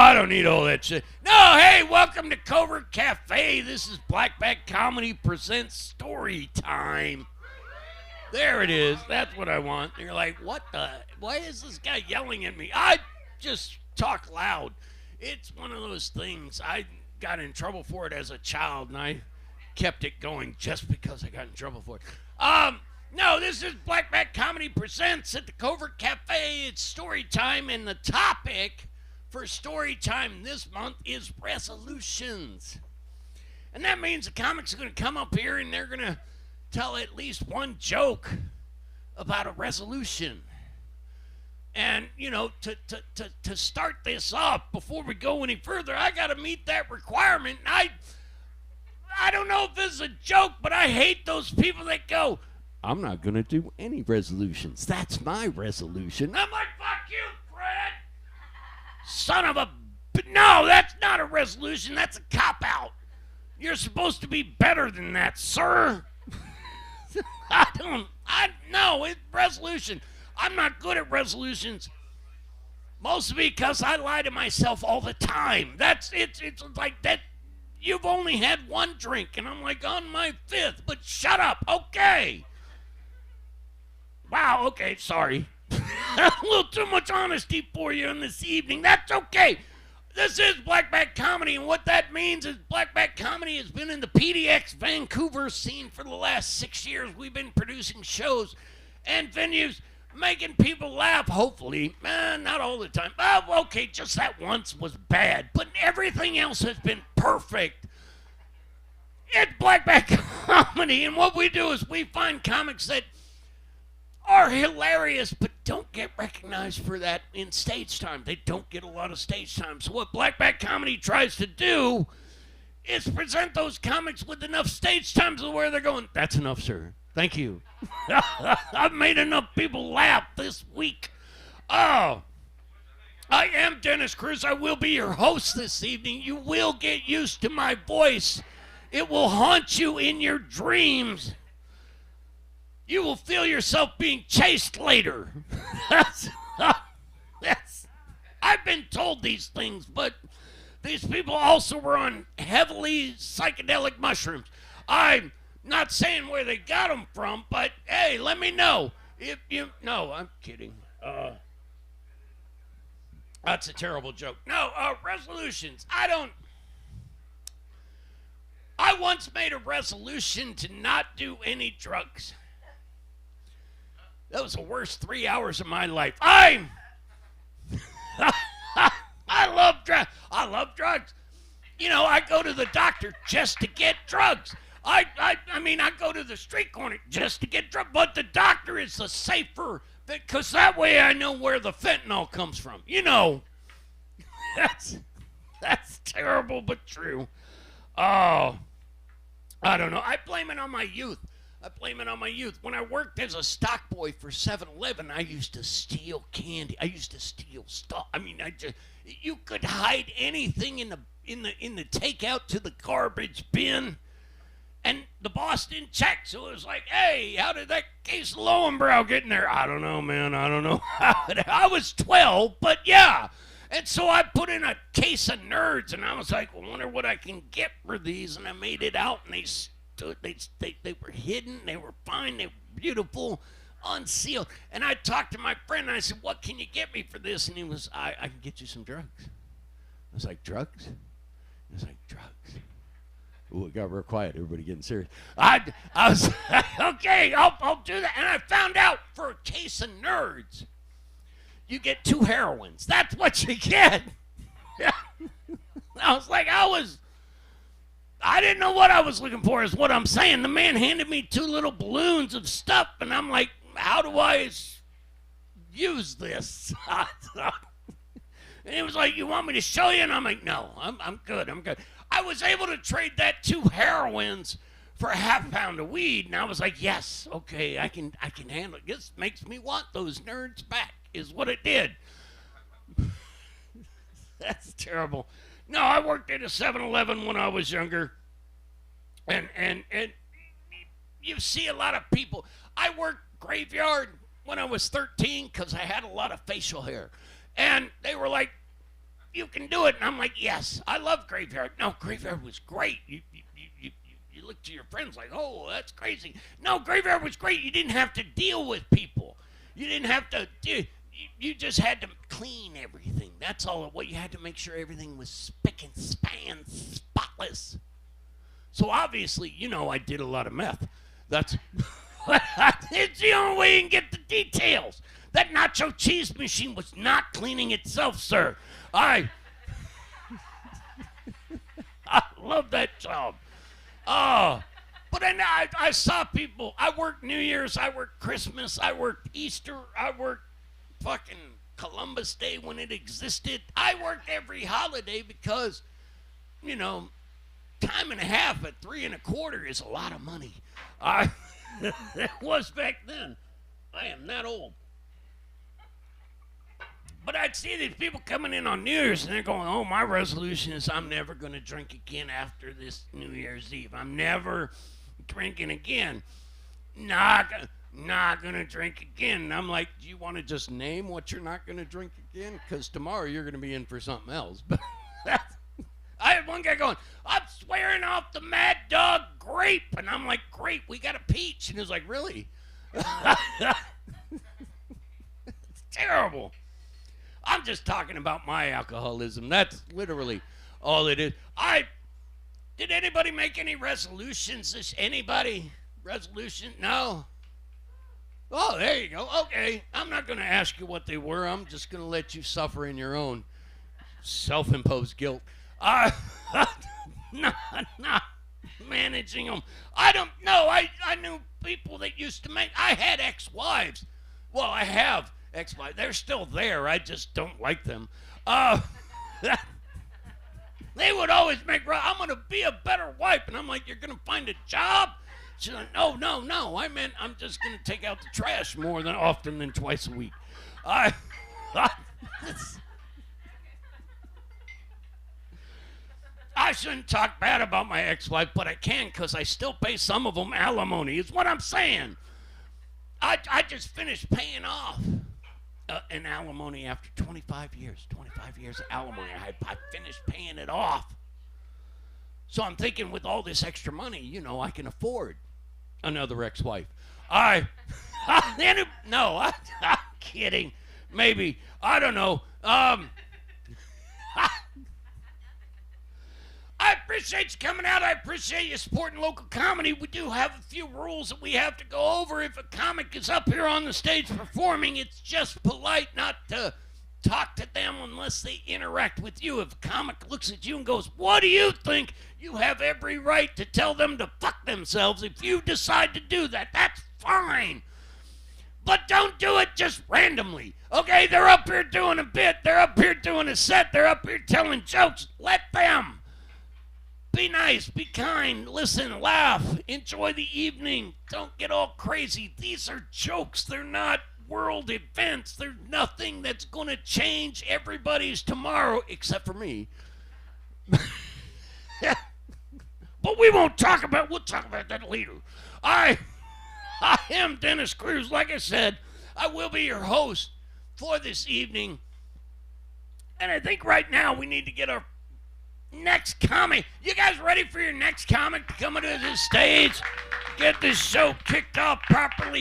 I don't need all that shit. No, hey, welcome to Covert Cafe. This is Blackback Comedy Presents Story Time. There it is. That's what I want. And you're like, what the? Why is this guy yelling at me? I just talk loud. It's one of those things. I got in trouble for it as a child, and I kept it going just because I got in trouble for it. No, this is Blackback Comedy Presents at the Covert Cafe. It's story time, and the topic for story time this month is resolutions. And that means the comics are going to come up here and they're going to tell at least one joke about a resolution. And, you know, to start this up, before we go any further, I got to meet that requirement. And I don't know if this is a joke, but I hate those people that go, I'm not going to do any resolutions. That's my resolution. I'm like, fuck you, Fred. Son of a... No, that's not a resolution. That's a cop-out. You're supposed to be better than that, sir. No, it's resolution. I'm not good at resolutions. Mostly because I lie to myself all the time. It's like that. You've only had one drink, and I'm like on my fifth, but shut up, okay. Wow, okay, sorry. A little too much honesty for you in this evening. That's okay. This is Blackback Comedy, and what that means is Blackback Comedy has been in the PDX Vancouver scene for the last 6 years. We've been producing shows and venues, making people laugh, hopefully. Not all the time. Okay, just that once was bad, but everything else has been perfect. It's Blackback Comedy, and what we do is we find comics that are hilarious, but don't get recognized for that in stage time. They don't get a lot of stage time. So what Blackback Comedy tries to do is present those comics with enough stage time to where they're going, that's enough, sir. Thank you. I've made enough people laugh this week. Oh, I am Dennis Cruz. I will be your host this evening. You will get used to my voice. It will haunt you in your dreams. You will feel yourself being chased later. I've been told these things, but these people also were on heavily psychedelic mushrooms. I'm not saying where they got them from, but hey, let me know. If you... No, I'm kidding. That's a terrible joke. No, resolutions. I once made a resolution to not do any drugs. That was the worst 3 hours of my life. I love drugs. I love drugs. You know, I go to the doctor just to get drugs. I go to the street corner just to get drugs. But the doctor is the safer, because that way I know where the fentanyl comes from. You know, that's terrible but true. Oh, I don't know. I blame it on my youth. When I worked as a stock boy for 7-Eleven, I used to steal candy. I used to steal stuff. You could hide anything in the takeout to the garbage bin, and the boss didn't check. So it was like, hey, how did that case of Lowenbrow get in there? I don't know, man. I don't know. I was 12, but yeah. And so I put in a case of Nerds, and I was like, I wonder what I can get for these, and I made it out, and they were hidden, they were fine, they were beautiful, unsealed. And I talked to my friend, and I said, what can you get me for this? And he was, I can get you some drugs. I was like, drugs? He was like, drugs. Ooh, it got real quiet, everybody getting serious. I was like, okay, I'll do that. And I found out for a case of Nerds, you get 2 heroines. That's what you get. I was like, I didn't know what I was looking for, is what I'm saying. The man handed me 2 little balloons of stuff, and I'm like, how do I use this? And he was like, you want me to show you? And I'm like, no, I'm good. I was able to trade that 2 heroines for a half pound of weed, and I was like, yes, okay, I can handle it. This makes me want those Nerds back, is what it did. That's terrible. No, I worked at a 7-Eleven when I was younger, and you see a lot of people. I worked graveyard when I was 13 because I had a lot of facial hair, and they were like, you can do it. And I'm like, yes, I love Graveyard. No, Graveyard was great. You look to your friends like, oh, that's crazy. No, Graveyard was great. You didn't have to deal with people. You didn't have to, you just had to clean everything. That's all. What you had to make sure everything was spick and span, spotless. So obviously, I did a lot of meth. That's it's the only way you can get the details. That nacho cheese machine was not cleaning itself, sir. I love that job. But I saw people. I worked New Year's. I worked Christmas. I worked Easter. I worked fucking Columbus Day when it existed. I worked every holiday because, time and a half at $3.25 is a lot of money. It was back then. I am that old. But I'd see these people coming in on New Year's and they're going, oh, my resolution is I'm never going to drink again after this New Year's Eve. I'm never drinking again. Not going to drink again. And I'm like, do you want to just name what you're not going to drink again? Because tomorrow you're going to be in for something else. But I had one guy going, I'm swearing off the Mad Dog grape. And I'm like, grape, we got a peach. And he was like, really? It's terrible. I'm just talking about my alcoholism. That's literally all it is. Did anybody make any resolutions? Anybody? Resolution? No? Oh, there you go. Okay. I'm not going to ask you what they were. I'm just going to let you suffer in your own self-imposed guilt. Not managing them. I don't know. I knew people that used to make. I had ex-wives. Well, I have ex-wives. They're still there. I just don't like them. They would always make, I'm going to be a better wife. And I'm like, you're going to find a job? She's like, no. I meant I'm just going to take out the trash more than often than twice a week. I shouldn't talk bad about my ex-wife, but I can because I still pay some of them alimony, is what I'm saying. I just finished paying off an alimony after 25 years. 25 years of alimony. I finished paying it off. So I'm thinking with all this extra money, I can afford another ex-wife. I'm kidding. Maybe. I don't know. I appreciate you coming out. I appreciate you supporting local comedy. We do have a few rules that we have to go over. If a comic is up here on the stage performing, it's just polite not to talk to them unless they interact with you. If a comic looks at you and goes, what do you think? You have every right to tell them to fuck themselves. If you decide to do that, that's fine. But don't do it just randomly. Okay, they're up here doing a bit. They're up here doing a set. They're up here telling jokes. Let them. Be nice, be kind, listen, laugh, enjoy the evening. Don't get all crazy. These are jokes. They're not world events. There's nothing that's going to change everybody's tomorrow except for me. But we'll talk about that later. I am Dennis Cruz. Like I said, I will be your host for this evening. And I think right now we need to get our next comic. You guys ready for your next comic to come into the stage? Get this show kicked off properly.